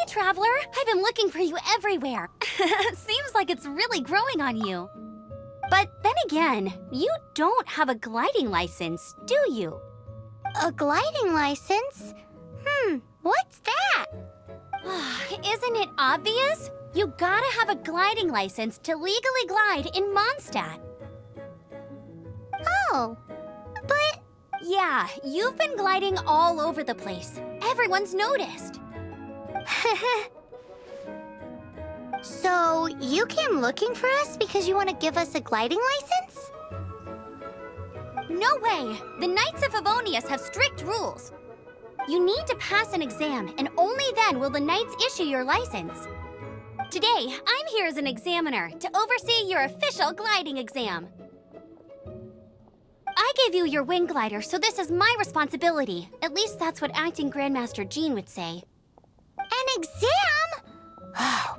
Traveler, I've been looking for you everywhere. Seems like it's really growing on you. But then again, you don't have a gliding license, do you? A gliding license? What's that? Isn't it obvious? You gotta have a gliding license to legally glide in Mondstadt. Oh, but... Yeah, you've been gliding all over the place. Everyone's noticed. So, you came looking for us because you want to give us a gliding license? No way! The Knights of Favonius have strict rules. You need to pass an exam, and only then will the Knights issue your license. Today, I'm here as an examiner to oversee your official gliding exam. I gave you your wing glider, so this is my responsibility. At least that's what Acting Grandmaster Jean would say. An exam?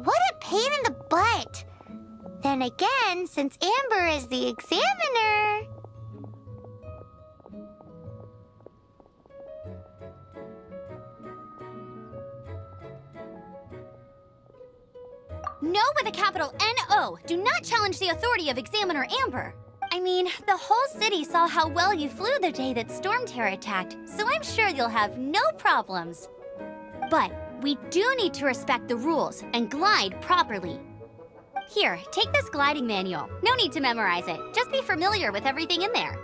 What a pain in the butt. Then again, since Amber is the examiner... No with a capital N-O. Do not challenge the authority of Examiner Amber. I mean, the whole city saw how well you flew the day that Storm Terror attacked, so I'm sure you'll have no problems. But we do need to respect the rules and glide properly. Here, take this gliding manual. No need to memorize it. Just be familiar with everything in there.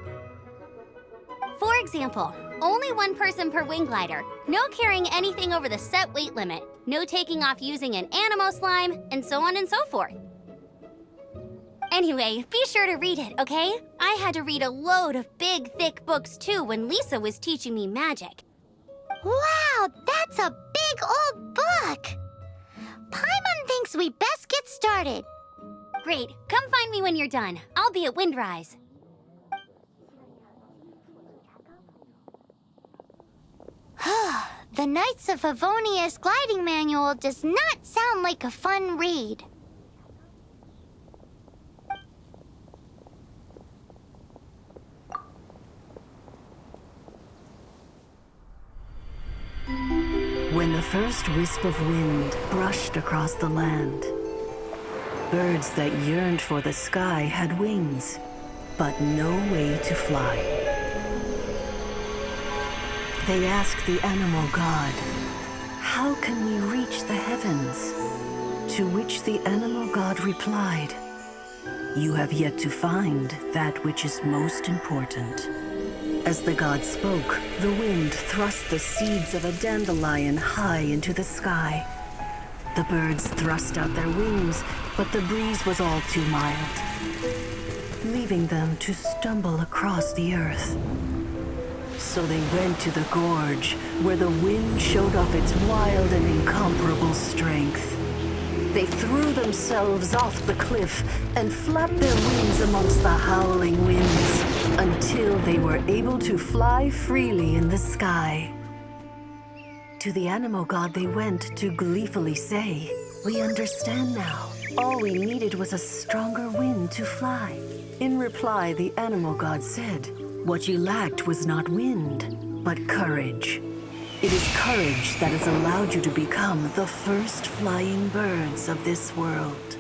For example, only one person per wing glider. No carrying anything over the set weight limit. No taking off using an Animo slime, and so on and so forth. Anyway, be sure to read it, okay? I had to read a load of big, thick books too when Lisa was teaching me magic. Wow, that's a big old book! Paimon thinks we best get started. Great, come find me when you're done. I'll be at Windrise. The Knights of Favonius gliding manual does not sound like a fun read. When the first wisp of wind brushed across the land, birds that yearned for the sky had wings, but no way to fly. They asked the animal god, "How can we reach the heavens?" To which the animal god replied, "You have yet to find that which is most important." As the god spoke, the wind thrust the seeds of a dandelion high into the sky. The birds thrust out their wings, but the breeze was all too mild, leaving them to stumble across the earth. So they went to the gorge, where the wind showed off its wild and incomparable strength. They threw themselves off the cliff and flapped their wings amongst the howling winds until they were able to fly freely in the sky. To the animal god they went to gleefully say, "We understand now. All we needed was a stronger wind to fly." In reply, the animal god said, "What you lacked was not wind, but courage. It is courage that has allowed you to become the first flying birds of this world."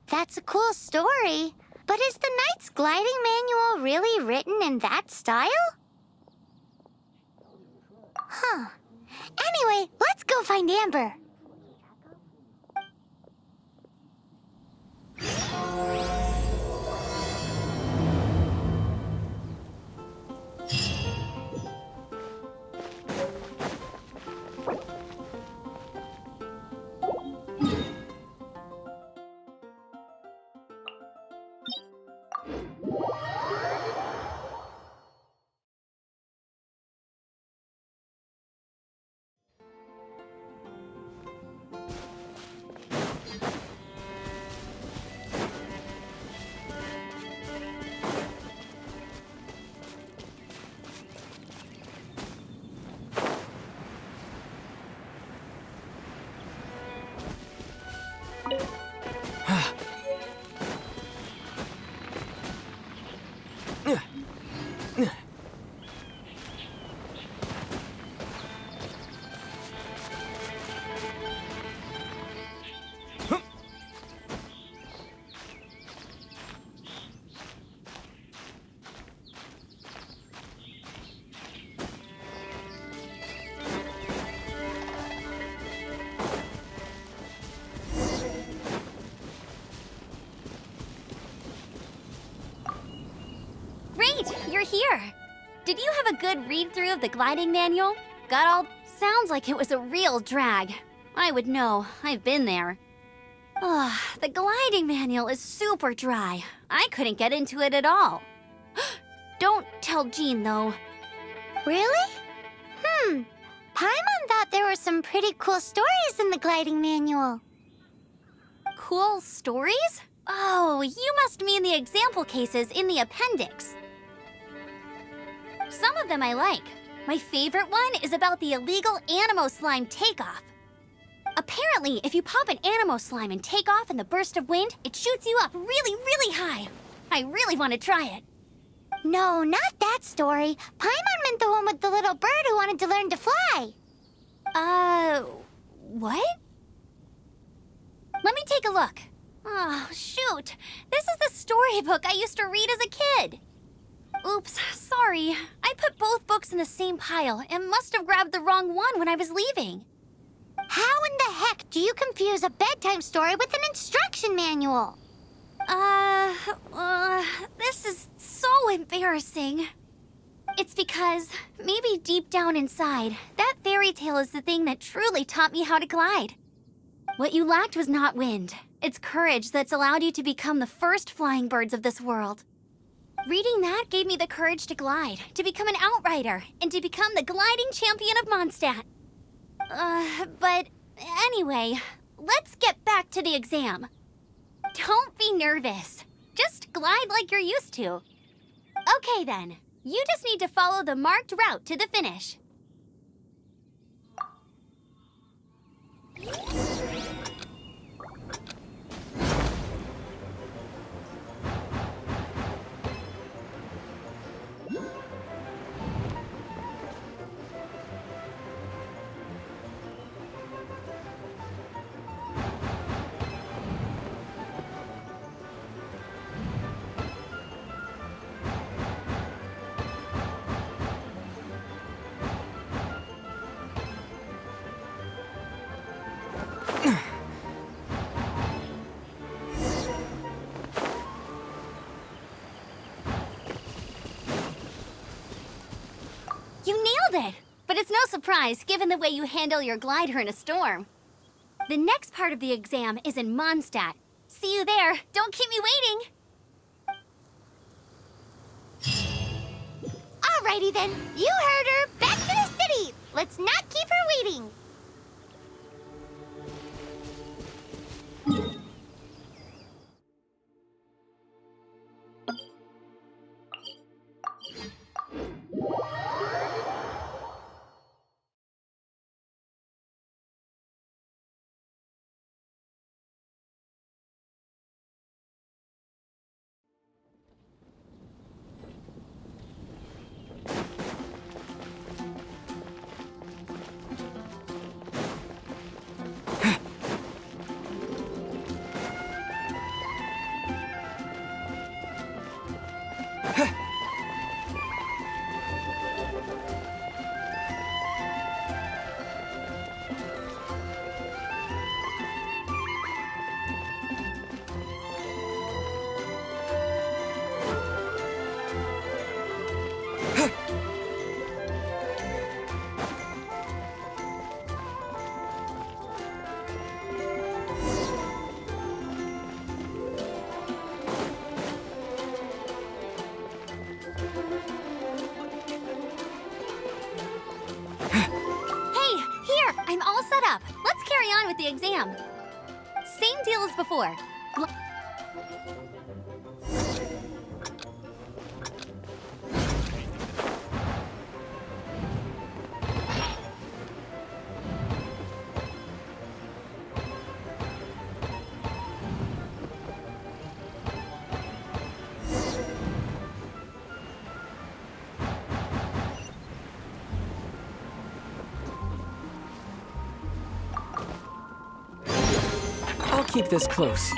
That's a cool story. But is the Knight's gliding manual really written in that style? Huh. Anyway, let's go find Amber. Great, you're here. Did you have a good read-through of the gliding manual? Got all... Sounds like it was a real drag. I would know. I've been there. Ugh, the gliding manual is super dry. I couldn't get into it at all. Don't tell Jean, though. Really? Paimon thought there were some pretty cool stories in the gliding manual. Cool stories? Oh, you must mean the example cases in the appendix. Some of them I like. My favorite one is about the illegal Animo slime takeoff. Apparently, if you pop an Animo slime and take off in the burst of wind, it shoots you up really, really high. I really want to try it. No, not that story. Paimon meant the one with the little bird who wanted to learn to fly. What? Let me take a look. Oh, shoot. This is the storybook I used to read as a kid. Oops, sorry. I put both books in the same pile and must have grabbed the wrong one when I was leaving. How in the heck do you confuse a bedtime story with an instruction manual? This is so embarrassing. It's because, maybe deep down inside, that fairy tale is the thing that truly taught me how to glide. What you lacked was not wind. It's courage that's allowed you to become the first flying birds of this world. Reading that gave me the courage to glide, to become an outrider, and to become the gliding champion of Mondstadt. But anyway, let's get back to the exam. Don't be nervous. Just glide like you're used to. Okay then, you just need to follow the marked route to the finish. You nailed it! But it's no surprise, given the way you handle your glider in a storm. The next part of the exam is in Mondstadt. See you there. Don't keep me waiting. Alrighty then, you heard her. Back to the city. Let's not keep her waiting. the exam. Same deal as before. I'll keep this close.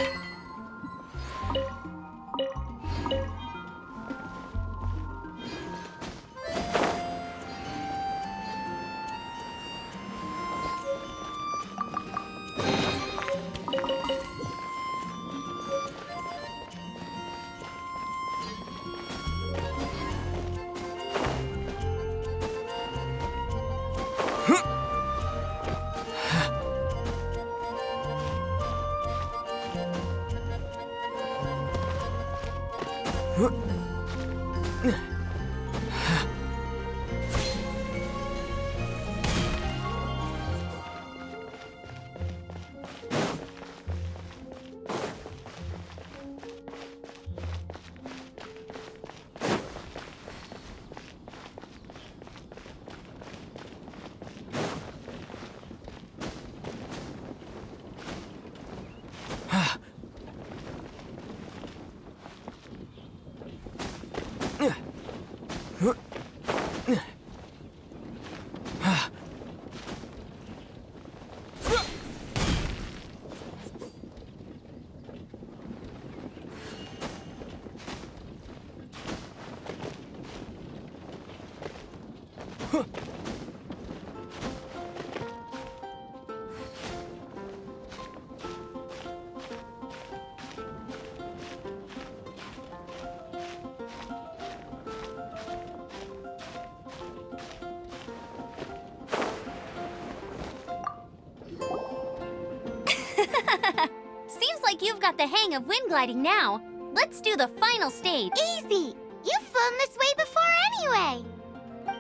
Seems like you've got the hang of wind gliding now. Let's do the final stage. Easy! You've flown this way before anyway!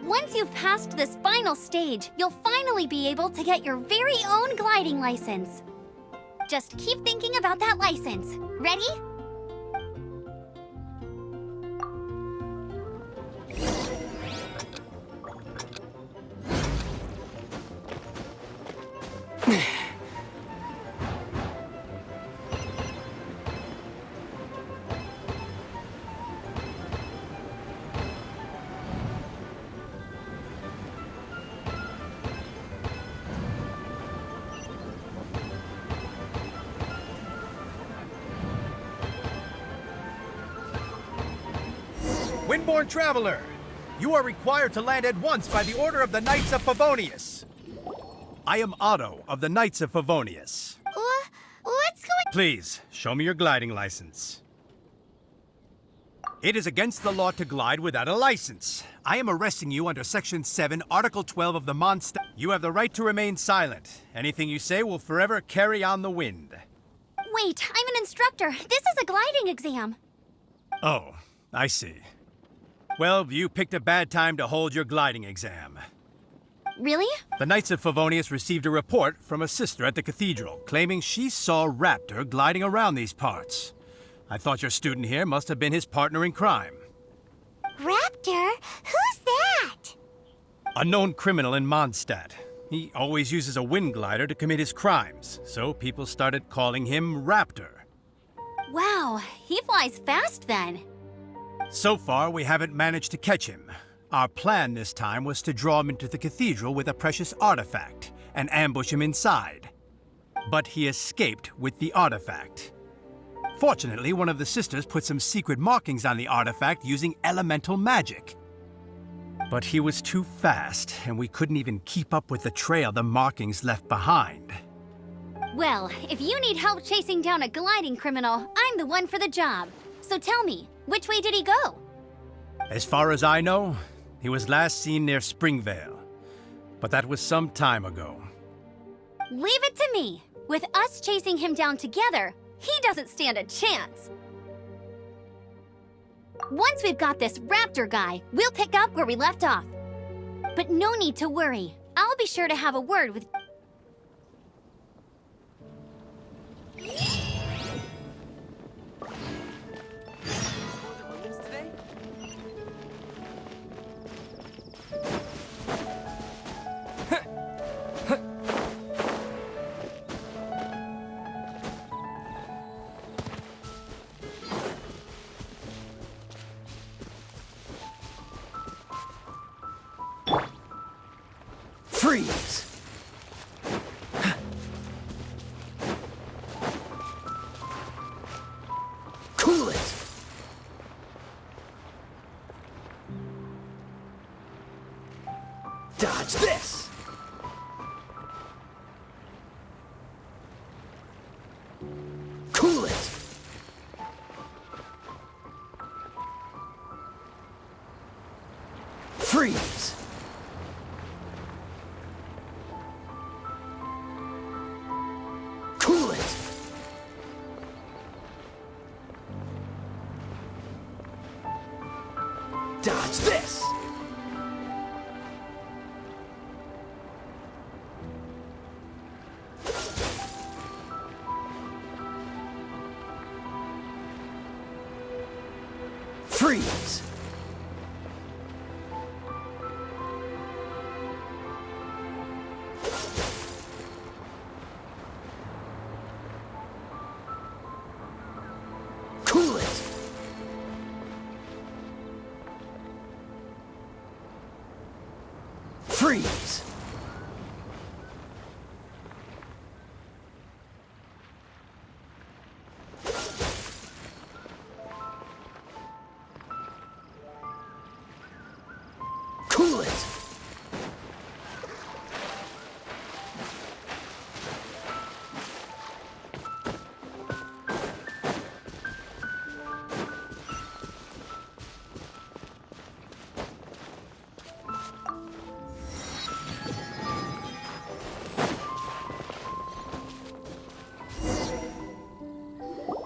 Once you've passed this final stage, you'll finally be able to get your very own gliding license. Just keep thinking about that license. Ready? Windborne traveler, you are required to land at once by the order of the Knights of Favonius. I am Otto of the Knights of Favonius. What's going... Please, show me your gliding license. It is against the law to glide without a license. I am arresting you under Section 7, Article 12 of the Monst... You have the right to remain silent. Anything you say will forever carry on the wind. Wait, I'm an instructor. This is a gliding exam. Oh, I see. Well, you picked a bad time to hold your gliding exam. Really? The Knights of Favonius received a report from a sister at the cathedral claiming she saw Raptor gliding around these parts. I thought your student here must have been his partner in crime. Raptor? Who's that? A known criminal in Mondstadt. He always uses a wind glider to commit his crimes, so people started calling him Raptor. Wow, he flies fast then. So far, we haven't managed to catch him. Our plan this time was to draw him into the cathedral with a precious artifact and ambush him inside. But he escaped with the artifact. Fortunately, one of the sisters put some secret markings on the artifact using elemental magic. But he was too fast, and we couldn't even keep up with the trail the markings left behind. Well, if you need help chasing down a gliding criminal, I'm the one for the job. So tell me, which way did he go? As far as I know, he was last seen near Springvale. But that was some time ago. Leave it to me. With us chasing him down together, he doesn't stand a chance. Once we've got this Raptor guy, we'll pick up where we left off. But no need to worry. I'll be sure to have a word with... Freeze! Cool it! Dodge this! Cool it! Freeze! Cool it! Dodge this! Freeze! Cool it! Freeze! Cool it!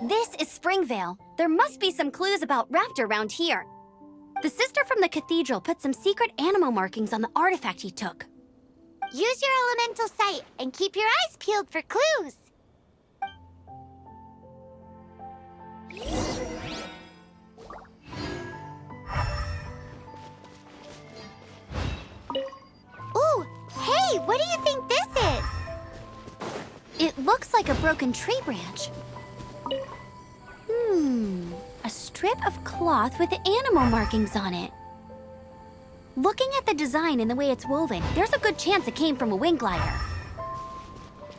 This is Springvale. There must be some clues about Raptor around here. The sister from the cathedral put some secret animal markings on the artifact he took. Use your elemental sight and keep your eyes peeled for clues. Ooh, hey, what do you think this is? It looks like a broken tree branch. A strip of cloth with animal markings on it. Looking at the design and the way it's woven, there's a good chance it came from a wing glider.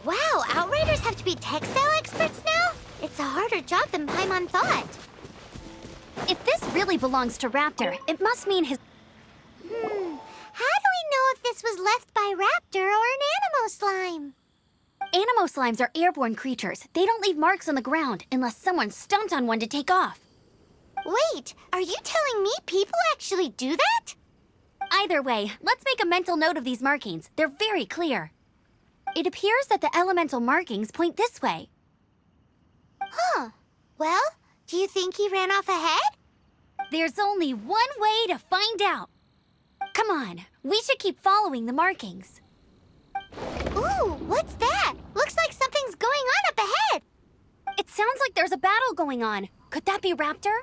Wow, Outriders have to be textile experts now? It's a harder job than Paimon thought. If this really belongs to Raptor, it must mean his... How do we know if this was left by Raptor or an animal slime? Animo slimes are airborne creatures. They don't leave marks on the ground unless someone stomped on one to take off. Wait, are you telling me people actually do that? Either way, let's make a mental note of these markings. They're very clear. It appears that the elemental markings point this way. Huh. Well, do you think he ran off ahead? There's only one way to find out. Come on, we should keep following the markings. Ooh, what's that? Looks like something's going on up ahead. It sounds like there's a battle going on. Could that be Raptor?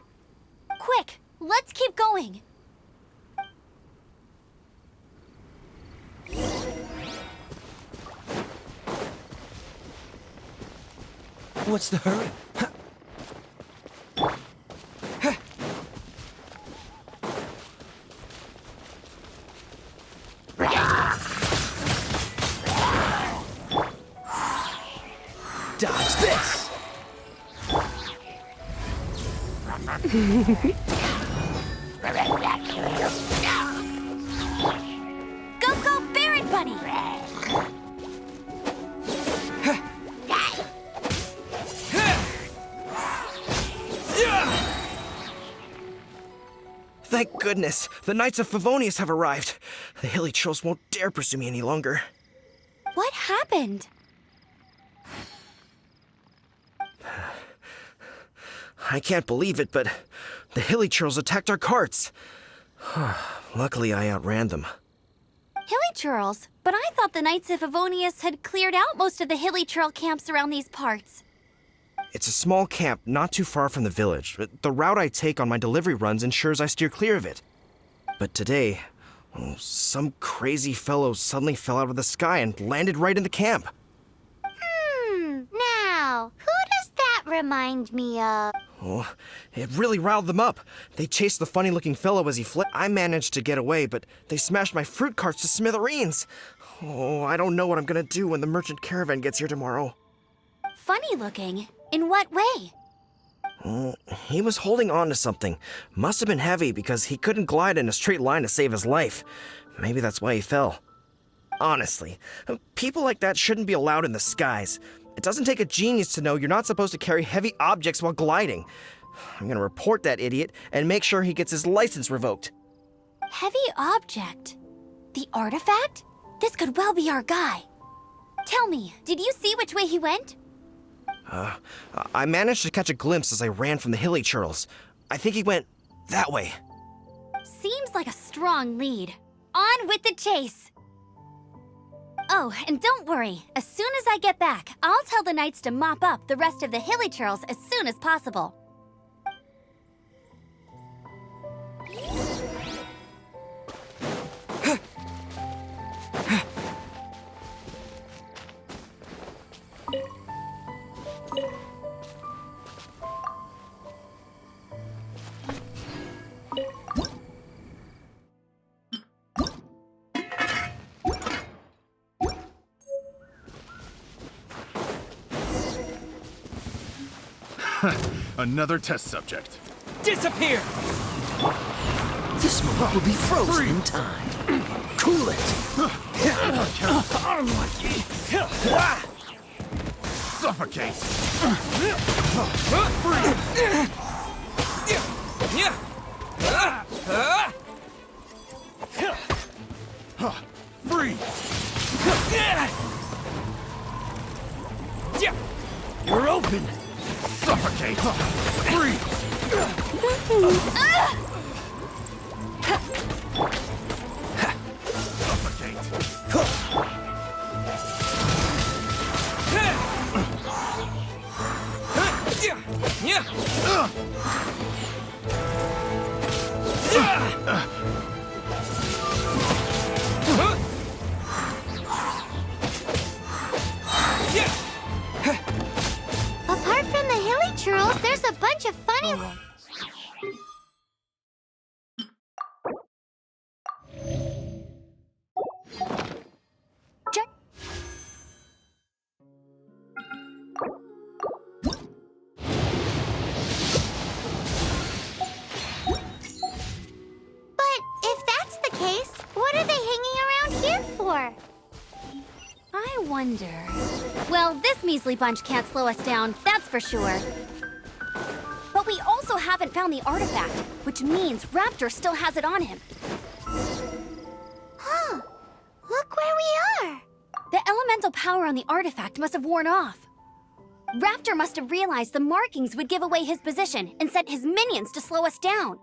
Quick, let's keep going. What's the hurry? Dodge this! Go, go, Baron Bunny! Thank goodness, the Knights of Favonius have arrived. The hilly trolls won't dare pursue me any longer. What happened? I can't believe it, but the hilly trolls attacked our carts. Luckily, I outran them. Hilly Churls? But I thought the Knights of Favonius had cleared out most of the Hilly Churl camps around these parts. It's a small camp not too far from the village. The route I take on my delivery runs ensures I steer clear of it. But today, some crazy fellow suddenly fell out of the sky and landed right in the camp. Now, who does that remind me of? Oh, it really riled them up. They chased the funny-looking fellow as he fled. I managed to get away, but they smashed my fruit carts to smithereens. Oh, I don't know what I'm gonna do when the merchant caravan gets here tomorrow. Funny looking. In what way? He was holding on to something. Must have been heavy because he couldn't glide in a straight line to save his life. Maybe that's why he fell. Honestly, people like that shouldn't be allowed in the skies. It doesn't take a genius to know you're not supposed to carry heavy objects while gliding. I'm gonna report that idiot and make sure he gets his license revoked. Heavy object? The artifact? This could well be our guy. Tell me, did you see which way he went? I managed to catch a glimpse as I ran from the hilly churls. I think he went that way. Seems like a strong lead. On with the chase! Oh, and don't worry. As soon as I get back, I'll tell the knights to mop up the rest of the hilly churls as soon as possible. Another test subject. Disappear! This moment will be frozen in time. Cool it! Suffocate! Freeze! You're open! Suffocate! Freeze! Suffocate! Apart from the hilly churls, there's a bunch of funny ones. But if that's the case, what are they hanging around here for? I wonder... Well, this measly bunch can't slow us down, that's for sure. But we also haven't found the artifact, which means Raptor still has it on him. Huh. Look where we are. The elemental power on the artifact must have worn off. Raptor must have realized the markings would give away his position and sent his minions to slow us down.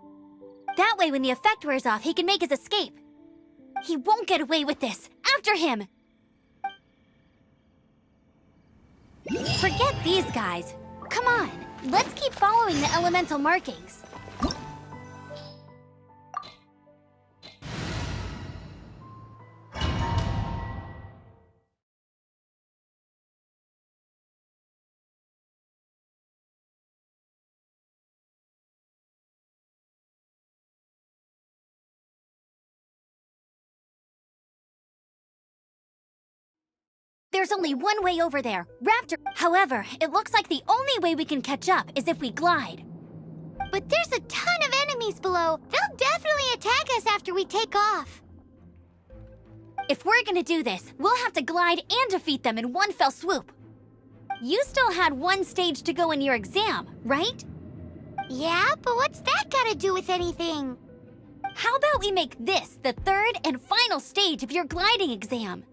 That way, when the effect wears off, he can make his escape. He won't get away with this. After him! Forget these guys. Come on, let's keep following the elemental markings. There's only one way over there, Raptor. However, it looks like the only way we can catch up is if we glide. But there's a ton of enemies below. They'll definitely attack us after we take off. If we're gonna do this, we'll have to glide and defeat them in one fell swoop. You still had one stage to go in your exam, right? Yeah, but what's that got to do with anything? How about we make this the third and final stage of your gliding exam?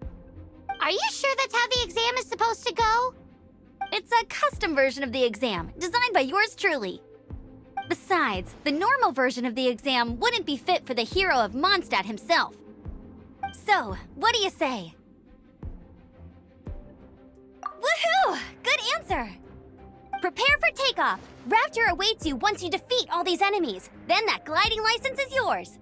Are you sure that's how the exam is supposed to go? It's a custom version of the exam, designed by yours truly. Besides, the normal version of the exam wouldn't be fit for the hero of Mondstadt himself. So, what do you say? Woohoo! Good answer! Prepare for takeoff. Raptor awaits you once you defeat all these enemies. Then that gliding license is yours.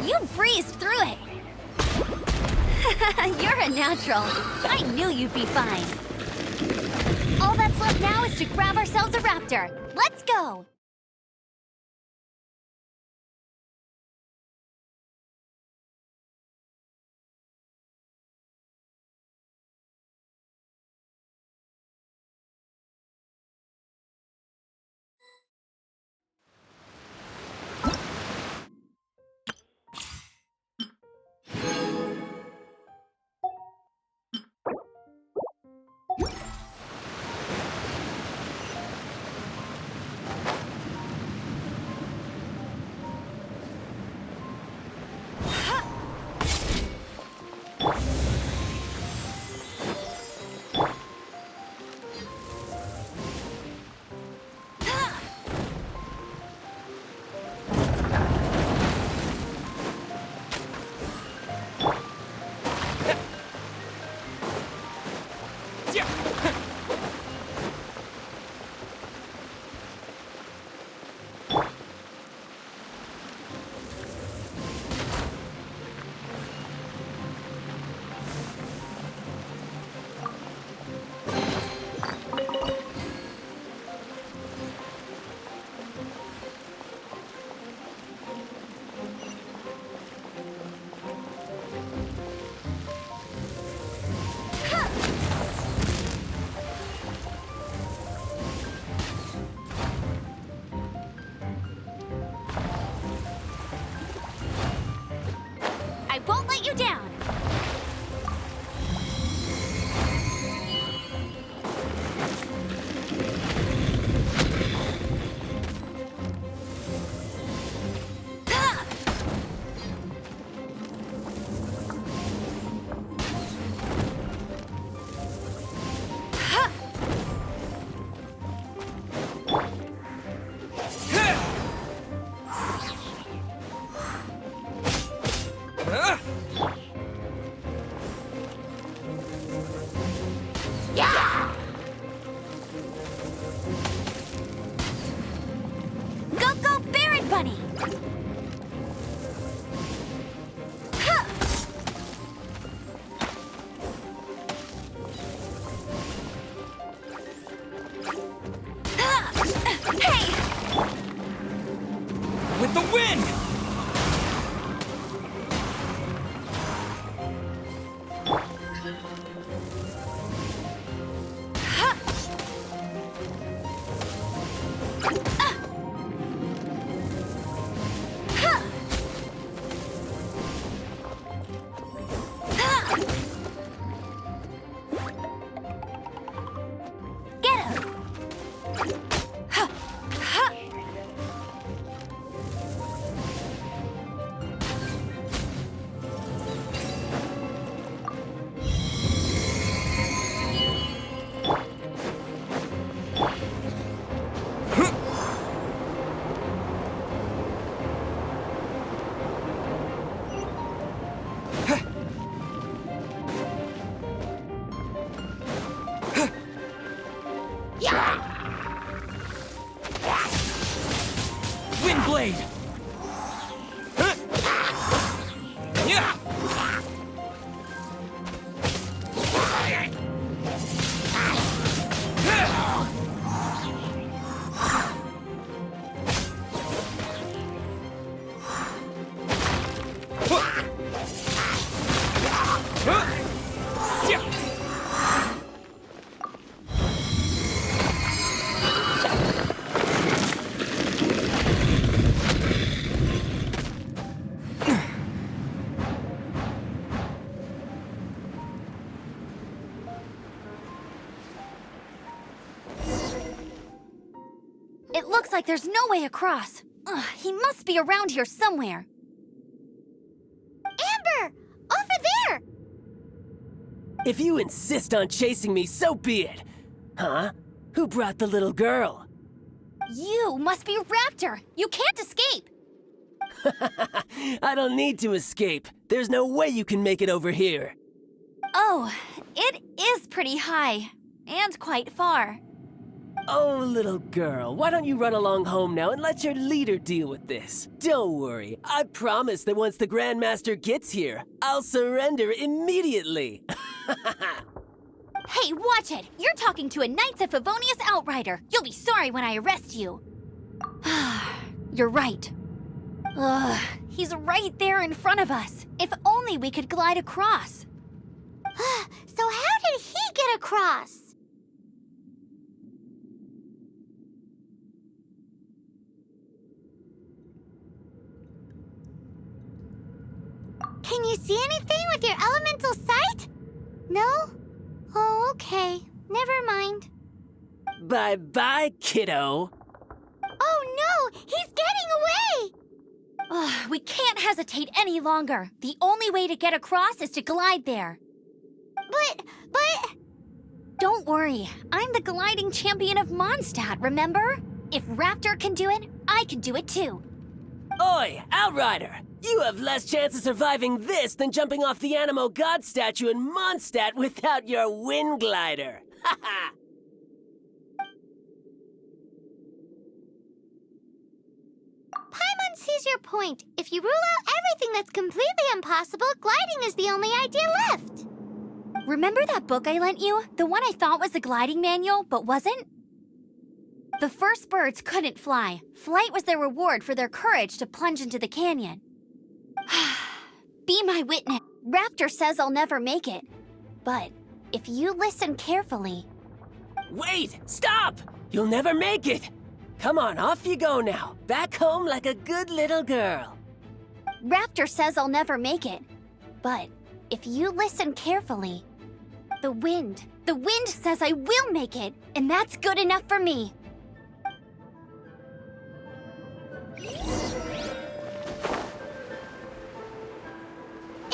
You breezed through it! You're a natural. I knew you'd be fine. All that's left now is to grab ourselves a raptor. Let's go! I won't let you down! Go, go, Barrett Bunny! Huh. Hey! With the wind! Get him! Windblade! Yeah! It looks like there's no way across. Ugh, he must be around here somewhere. Amber! Over there! If you insist on chasing me, so be it. Huh? Who brought the little girl? You must be Raptor. You can't escape. I don't need to escape. There's no way you can make it over here. Oh, it is pretty high. And quite far. Oh, little girl, why don't you run along home now and let your leader deal with this? Don't worry, I promise that once the Grandmaster gets here, I'll surrender immediately. Hey, watch it! You're talking to a Knights of Favonius outrider. You'll be sorry when I arrest you. You're right. Ugh, he's right there in front of us. If only we could glide across. So how did he get across? Can you see anything with your elemental sight? No? Oh, okay. Never mind. Bye-bye, kiddo. Oh no! He's getting away! Ugh, we can't hesitate any longer. The only way to get across is to glide there. But... Don't worry, I'm the gliding champion of Mondstadt, remember? If Raptor can do it, I can do it too. Oi, Outrider! You have less chance of surviving this than jumping off the Animo God statue in Mondstadt without your wind glider. Ha ha! Paimon sees your point. If you rule out everything that's completely impossible, gliding is the only idea left. Remember that book I lent you? The one I thought was the gliding manual, but wasn't? The first birds couldn't fly. Flight was their reward for their courage to plunge into the canyon. Be my witness. Raptor says I'll never make it. But if you listen carefully... Wait! Stop! You'll never make it! Come on, off you go now. Back home like a good little girl. Raptor says I'll never make it. But if you listen carefully... The wind says I will make it, and that's good enough for me.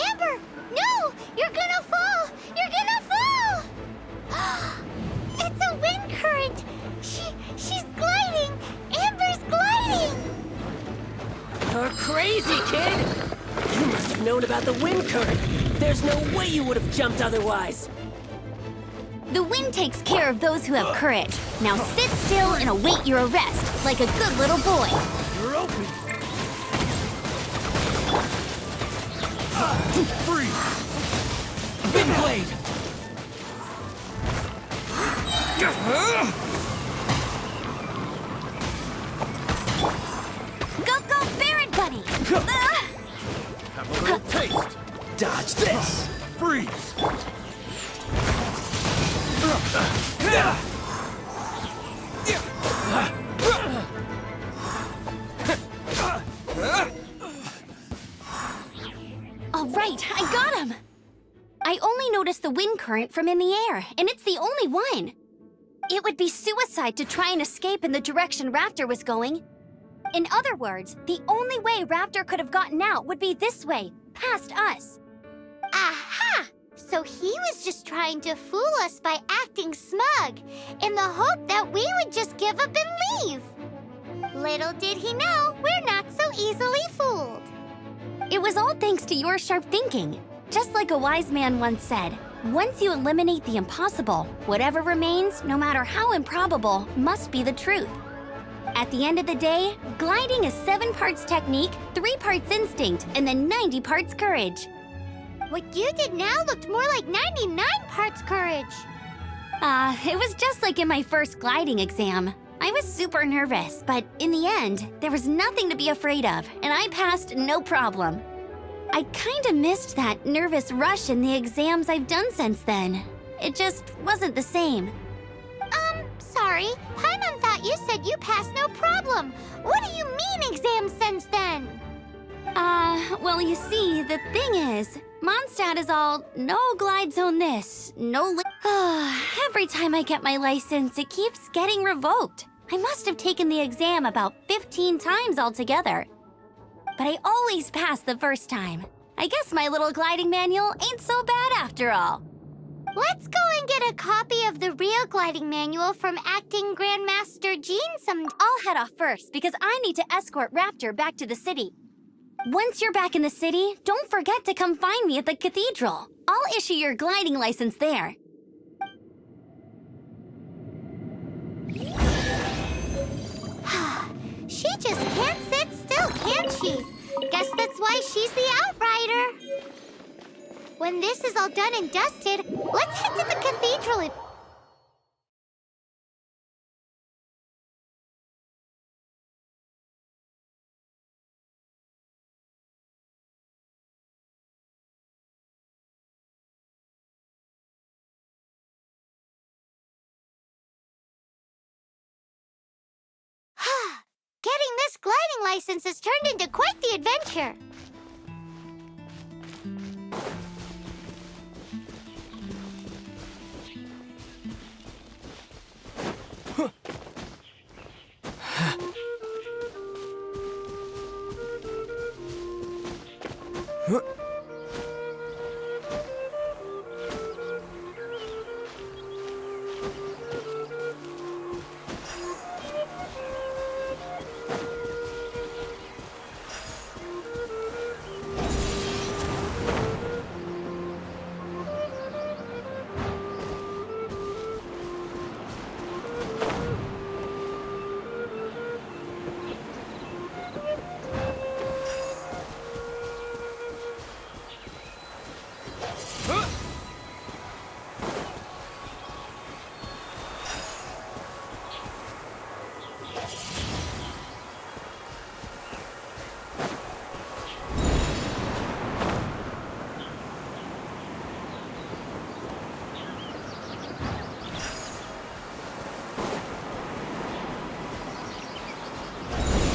Amber! No! You're gonna fall! You're gonna fall! It's a wind current! She's gliding! Amber's gliding! You're crazy, kid! You must have known about the wind current. There's no way you would have jumped otherwise. The wind takes care of those who have courage. Now sit still and await your arrest, like a good little boy. You're open. Freeze! Wind blade! Go, Baron Bunny! Have a little taste. Dodge this! Freeze! All right, I got him! I only noticed the wind current from in the air, and it's the only one. It would be suicide to try and escape in the direction Raptor was going. In other words, the only way Raptor could have gotten out would be this way, past us. Aha! So he was just trying to fool us by acting smug, in the hope that we would just give up and leave. Little did he know, we're not so easily fooled. It was all thanks to your sharp thinking. Just like a wise man once said, once you eliminate the impossible, whatever remains, no matter how improbable, must be the truth. At the end of the day, gliding is 7 parts technique, 3 parts instinct, and then 90 parts courage. What you did now looked more like 99 parts courage. It was just like in my first gliding exam. I was super nervous, but in the end, there was nothing to be afraid of, and I passed no problem. I kinda missed that nervous rush in the exams I've done since then. It just wasn't the same. Sorry. Paimon thought you said you passed no problem. What do you mean exams since then? Well, you see, the thing is, Mondstadt is all, no glide zone this, no every time I get my license, it keeps getting revoked. I must have taken the exam about 15 times altogether. But I always pass the first time. I guess my little gliding manual ain't so bad after all. Let's go and get a copy of the real gliding manual from Acting Grandmaster Jean I'll head off first because I need to escort Raptor back to the city. Once you're back in the city, don't forget to come find me at the cathedral. I'll issue your gliding license there. She just can't sit still, can she? Guess that's why she's the outrider. When this is all done and dusted, let's head to the cathedral and... Getting this gliding license has turned into quite the adventure.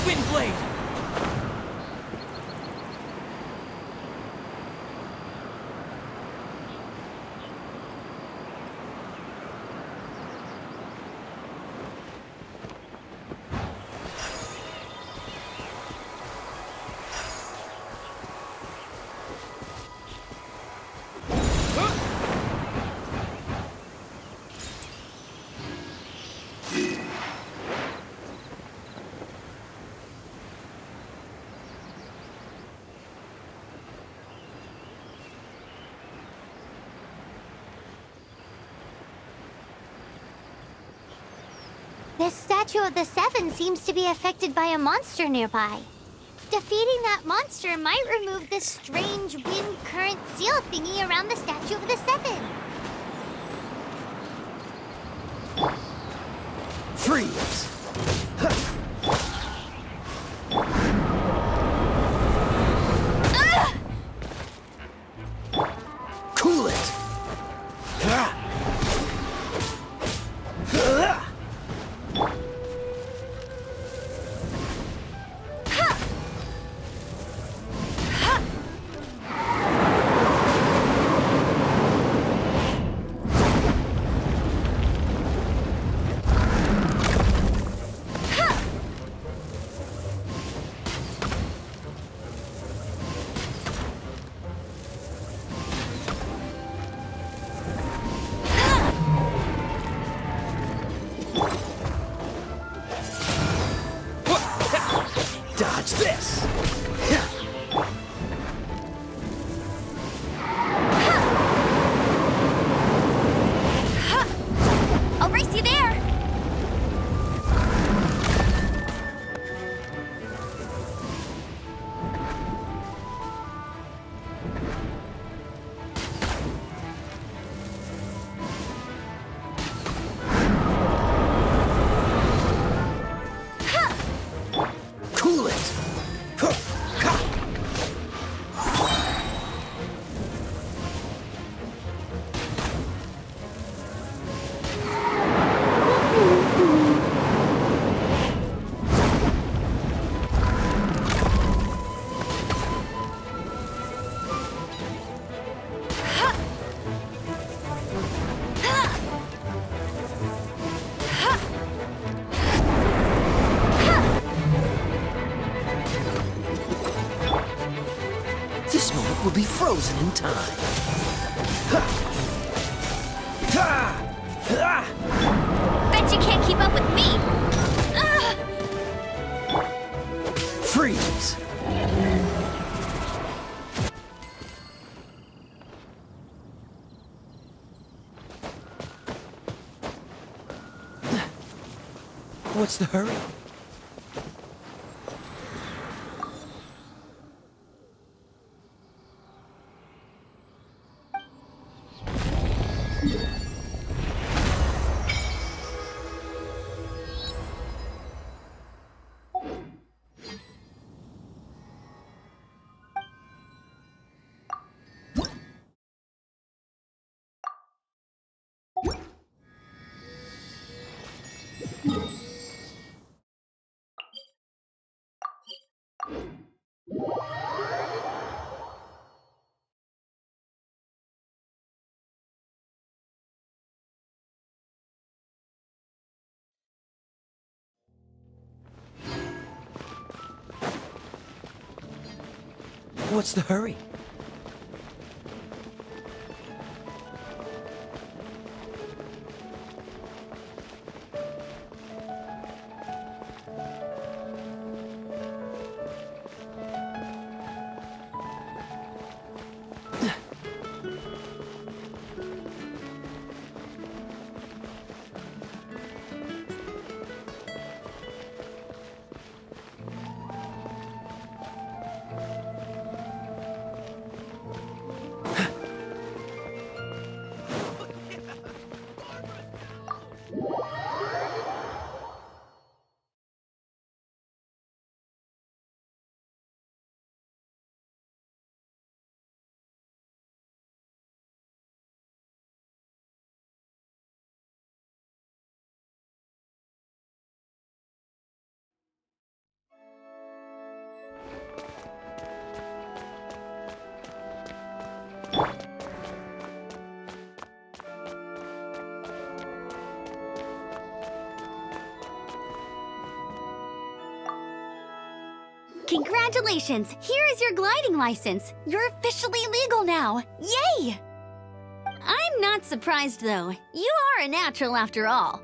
Windblade! This statue of the Seven seems to be affected by a monster nearby. Defeating that monster might remove this strange wind current seal thingy around the statue of the Seven. Freeze! Cool it! Dodge this! I'll race you there! Cool it! This moment will be frozen in time. Bet you can't keep up with me! Freeze! What's the hurry? What's the hurry? Congratulations! Here is your gliding license. You're officially legal now. Yay! I'm not surprised, though. You are a natural after all.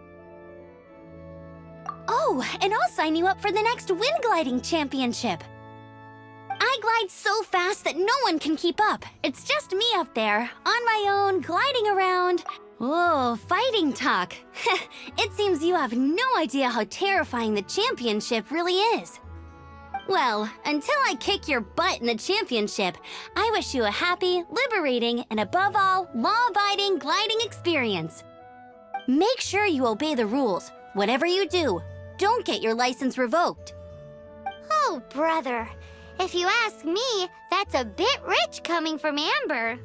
Oh, and I'll sign you up for the next wind gliding championship. I glide so fast that no one can keep up. It's just me up there, on my own, gliding around. Whoa, fighting talk. It seems you have no idea how terrifying the championship really is. Well, until I kick your butt in the championship, I wish you a happy, liberating, and above all, law-abiding gliding experience. Make sure you obey the rules. Whatever you do, don't get your license revoked. Oh, brother. If you ask me, that's a bit rich coming from Amber.